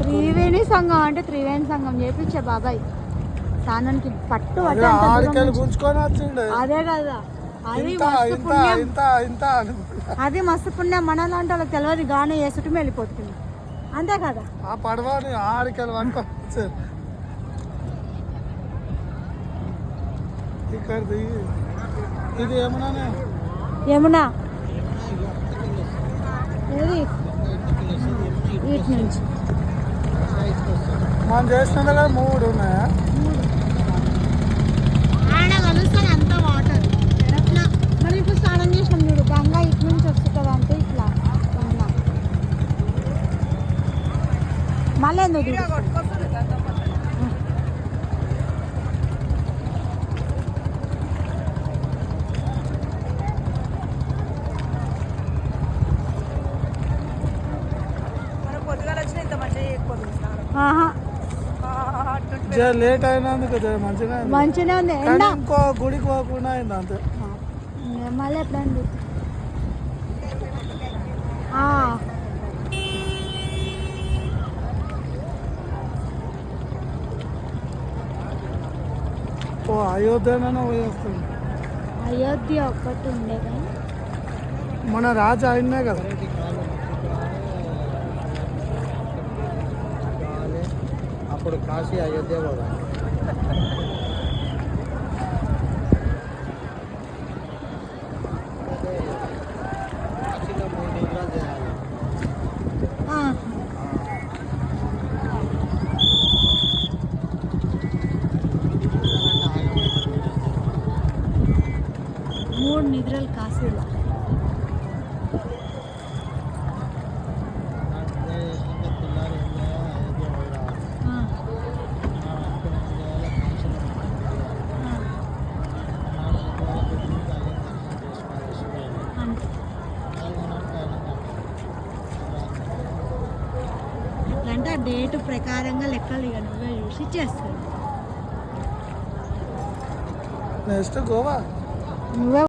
త్రివేణి సంఘం అంటే త్రివేణి సంఘం చేపించే బాబాయ్ స్నానానికి పట్టు అదే కదా అది మస్తు పుణ్యం మన లాంటి వాళ్ళకి తెలియదు గానే వేసుకుంటూ వెళ్ళిపోతుంది అంతే కదా ఆ పడవని ఆడికలు పట్టుకోవచ్చు ఇక్కడిది ఇది యమునానే యమునా ఏది వీటి నుంచి మనం చేసిన దగ్గర 3 ఉన్నాయా ఆడ కలుస్తుంది అంత వాటర్ ఎట్లా మరి ఇప్పుడు స్నానం చేసినాం చూడు గంగా ఇటు నుంచి వస్తుంది అంటే ఇట్లా మళ్ళీ ఎందుకు లేట్ అయినందుకు మంచిగా ఉంది ఇంకో గుడికి పోకుండా అయింది అంతే మళ్ళీ ఎప్పుడండి అయోధ్యలోనే పోయేస్తుంది అయోధ్య ఒక్కటి ఉండే కానీ మన రాజు అయినా కదా అప్పుడు కాశీ అయోధ్య కూడా కాశీలో 3 నిద్రలు చేయాలి మూడు నిద్రలు కాశీలో అంటే ఆ డేటు ప్రకారంగా లెక్కలు ఇక నువ్వే చూసి చేస్తాను నెక్స్ట్ గోవా నువ్వే